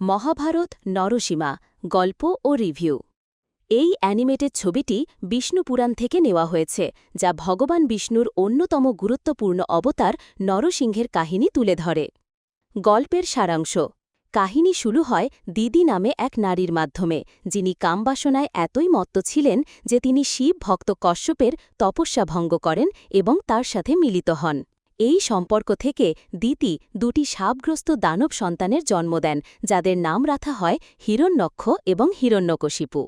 মহাভারত নরসীমা গল্প ও রিভিউ। এই অ্যানিমেটেড ছবিটি বিষ্ণু পুরাণ থেকে নেওয়া হয়েছে, যা ভগবান বিষ্ণুর অন্যতম গুরুত্বপূর্ণ অবতার নরসিংহের কাহিনী তুলে ধরে। গল্পের সারাংশ। কাহিনী শুরু হয় দিদি নামে এক নারীর মাধ্যমে, যিনি কামবাসনায় এতই মত্ত ছিলেন যে তিনি শিব ভক্ত কশ্যপের তপস্যা ভঙ্গ করেন এবং তার সাথে মিলিত হন। এই সম্পর্ক থেকে দিতি দুটি শাপগ্রস্ত দানব সন্তানের জন্ম দেন, যাদের নাম রাখা হয় হিরণ্যক্ষ এবং হিরণ্যকশিপু।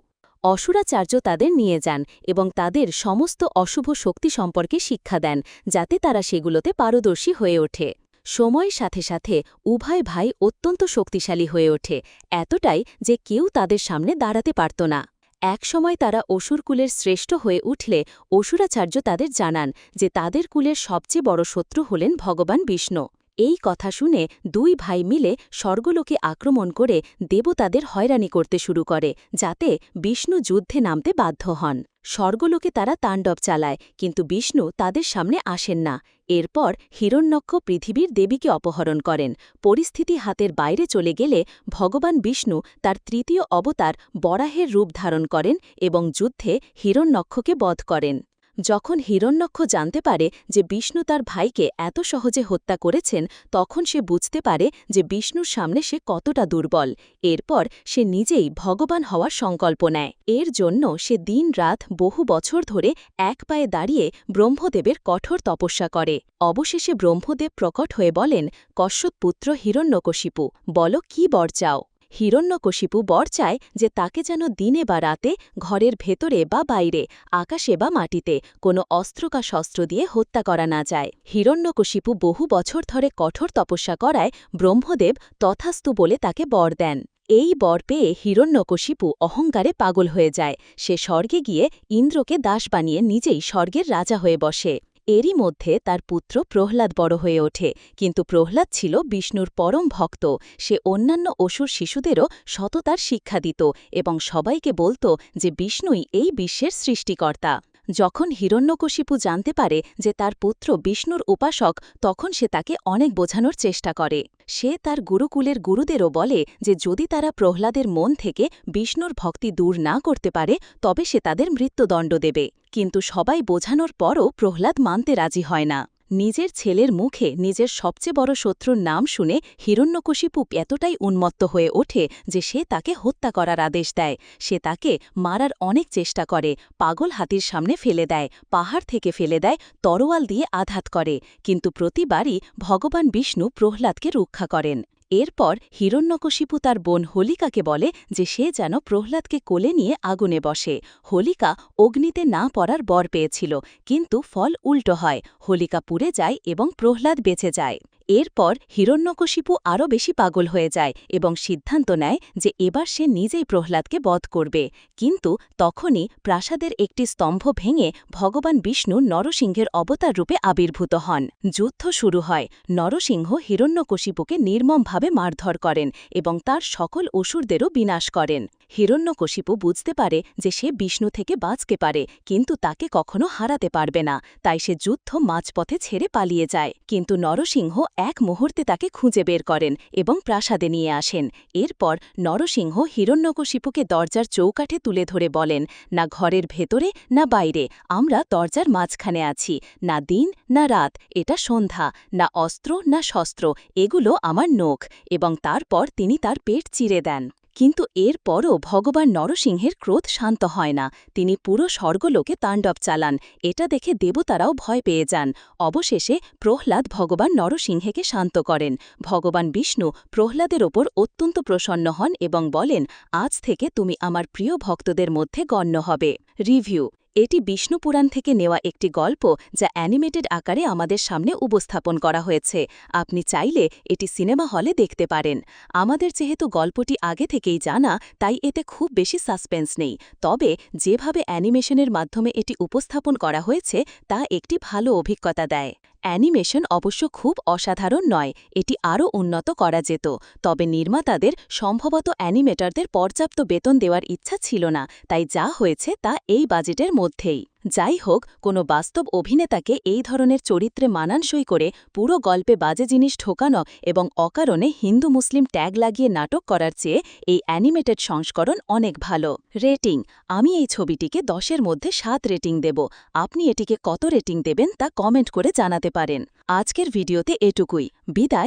অসুরাচার্য তাদের নিয়ে যান এবং তাদের সমস্ত অশুভ শক্তি সম্পর্কে শিক্ষা দেন, যাতে তারা সেগুলোতে পারদর্শী হয়ে ওঠে। সময়ের সাথে সাথে উভয় ভাই অত্যন্ত শক্তিশালী হয়ে ওঠে, এতটাই যে কেউ তাদের সামনে দাঁড়াতে পারত না। একসময় তারা অসুরকুলের শ্রেষ্ঠ হয়ে উঠলে অসুরাচার্য তাদের জানান যে তাদের কুলের সবচেয়ে বড় শত্রু হলেন ভগবান বিষ্ণু। এই কথা শুনে দুই ভাই মিলে স্বর্গলোকে আক্রমণ করে দেবতাদের হয়রানি করতে শুরু করে, যাতে বিষ্ণু যুদ্ধে নামতে বাধ্য হন। স্বর্গলোকে তারা তাণ্ডব চালায়, কিন্তু বিষ্ণু তাদের সামনে আসেন না। এরপর হিরণ্যক্ষ পৃথিবীর দেবীকে অপহরণ করেন। পরিস্থিতি হাতের বাইরে চলে গেলে ভগবান বিষ্ণু তার তৃতীয় অবতার বরাহের রূপ ধারণ করেন এবং যুদ্ধে হিরণ্যক্ষকে বধ করেন। যখন হিরণ্যক্ষ জানতে পারে যে বিষ্ণু তার ভাইকে এত সহজে হত্যা করেছেন, তখন সে বুঝতে পারে যে বিষ্ণুর সামনে সে কতটা দুর্বল। এরপর সে নিজেই ভগবান হওয়ার সংকল্প নেয়। এর জন্য সে দিন-রাত বহু বছর ধরে এক পায়ে দাঁড়িয়ে ব্রহ্মদেবের কঠোর তপস্যা করে। অবশেষে ব্রহ্মদেব প্রকট হয়ে বলেন, কশ্যপ পুত্র হিরণ্যকশিপু, বলো কি বর চাও? হিরণ্যকশিপু বর চায় যে তাকে যেন দিনে বা রাতে, ঘরের ভেতরে বা বাইরে, আকাশে বা মাটিতে কোনো অস্ত্র শস্ত্র দিয়ে হত্যা করা না যায়। হিরণ্যকশিপু বহু বছর ধরে কঠোর তপস্যা করায় ব্রহ্মদেব তথাস্তু বলে তাকে বর দেন। এই বর পেয়ে হিরণ্যকশিপু অহংকারে পাগল হয়ে যায়। সে স্বর্গে গিয়ে ইন্দ্রকে দাস বানিয়ে নিজেই স্বর্গের রাজা হয়ে বসে। এরই মধ্যে তার পুত্র প্রহ্লাদ বড় হয়ে ওঠে, কিন্তু প্রহ্লাদ ছিল বিষ্ণুর পরম ভক্ত। সে অন্যান্য অসুর শিশুদেরও সততার শিক্ষা দিত এবং সবাইকে বলত যে বিষ্ণুই এই বিশ্বের সৃষ্টিকর্তা। যখন হিরণ্যকশিপু জানতে পারে যে তার পুত্র বিষ্ণুর উপাসক, তখন সে তাকে অনেক বোঝানোর চেষ্টা করে। সে তার গুরুকুলের গুরুদেরও বলে যে যদি তারা প্রহ্লাদের মন থেকে বিষ্ণুর ভক্তি দূর না করতে পারে, তবে সে তাদের মৃত্যুদণ্ড দেবে। কিন্তু সবাই বোঝানোর পরও প্রহ্লাদ মানতে রাজি হয় না। নিজের ছেলের মুখে নিজের সবচেয়ে বড় শত্রুর নাম শুনে হিরণ্যকশিপু এতটাই উন্মত্ত হয়ে ওঠে যে সে তাকে হত্যা করার আদেশ দেয়। সে তাকে মারার অনেক চেষ্টা করে, পাগল হাতির সামনে ফেলে দেয়, পাহাড় থেকে ফেলে দেয়, তরোয়াল দিয়ে আঘাত করে, কিন্তু প্রতিবারই ভগবান বিষ্ণু প্রহ্লাদকে রক্ষা করেন। এরপর হিরণ্যকশিপু তার বোন হোলিকাকে বলে যে সে যেন প্রহ্লাদকে কোলে নিয়ে আগুনে বসে। হোলিকা অগ্নিতে না পড়ার বর পেয়েছিল, কিন্তু ফল উল্টো হয়। হোলিকা পুড়ে যায় এবং প্রহ্লাদ বেঁচে যায়। এরপর হিরণ্যকশিপু আরও বেশি পাগল হয়ে যায় এবং সিদ্ধান্ত নেয় যে এবার সে নিজেই প্রহ্লাদকে বধ করবে। কিন্তু তখনই প্রাসাদের একটি স্তম্ভ ভেঙে ভগবান বিষ্ণু নরসিংহের অবতার রূপে আবির্ভূত হন। যুদ্ধ শুরু হয়। নরসিংহ হিরণ্যকশিপুকে নির্মমভাবে মারধর করেন এবং তার সকল অসুরদেরও বিনাশ করেন। হিরণ্যকশিপু বুঝতে পারে যে সে বিষ্ণু থেকে বাঁচতে পারে, কিন্তু তাকে কখনো হারাতে পারবে না। তাই সে যুদ্ধ মাঝপথে ছেড়ে পালিয়ে যায়। কিন্তু নরসিংহ এক মুহূর্তে তাকে খুঁজে বের করেন এবং প্রাসাদে নিয়ে আসেন। এরপর নরসিংহ হিরণ্যকশিপুকে দরজার চৌকাঠে তুলে ধরে বলেন, না ঘরের ভেতরে না বাইরে, আমরা দরজার মাঝখানে আছি। না দিন না রাত, এটা সন্ধ্যা। না অস্ত্র না শস্ত্র, এগুলো আমার নখ। এবং তারপর তিনি তার পেট চিরে দেন। কিন্তু এরপরও ভগবান নরসিংহের ক্রোধ শান্ত হয় না। তিনি পুরো স্বর্গলোকে তাণ্ডব চালান। এটা দেখে দেবতারাও ভয় পেয়ে যান। অবশেষে প্রহ্লাদ ভগবান নরসিংহকে শান্ত করেন। ভগবান বিষ্ণু প্রহ্লাদের ওপর অত্যন্ত প্রসন্ন হন এবং বলেন, আজ থেকে তুমি আমার প্রিয় ভক্তদের মধ্যে গণ্য হবে। রিভিউ। এটি বিষ্ণু পুরাণ থেকে নেওয়া একটি গল্প, যা অ্যানিমেটেড আকারে আমাদের সামনে উপস্থাপন করা হয়েছে। আপনি চাইলে এটি সিনেমা হলে দেখতে পারেন। আমাদের যেহেতু গল্পটি আগে থেকেই জানা, তাই এতে খুব বেশি সাসপেন্স নেই। তবে যেভাবে অ্যানিমেশনের মাধ্যমে এটি উপস্থাপন করা হয়েছে, তা একটি ভালো অভিজ্ঞতা দেয়। অ্যানিমেশন অবশ্য খুব অসাধারণ নয়, এটি আরও উন্নত করা যেত। তবে নির্মাতাদের সম্ভবত অ্যানিমেটরদের পর্যাপ্ত বেতন দেওয়ার ইচ্ছা ছিল না, তাই যা হয়েছে তা এই বাজেটের মধ্যেই। যাই হোক, কোনো বাস্তব অভিনেতাকে এই ধরনের চরিত্রে মানানসই করে পুরো গল্পে বাজে জিনিস ঢোকানো এবং অকারণে হিন্দু মুসলিম ট্যাগ লাগিয়ে নাটক করার চেয়ে এই অ্যানিমেটেড সংস্করণ অনেক ভালো। রেটিং: আমি এই ছবিটিকে 10-এর মধ্যে 7 রেটিং দেব। আপনি এটিকে কত রেটিং দেবেন তা কমেন্ট করে জানাতে পারেন। আজকের ভিডিওতে এটুকুই। বিদায়।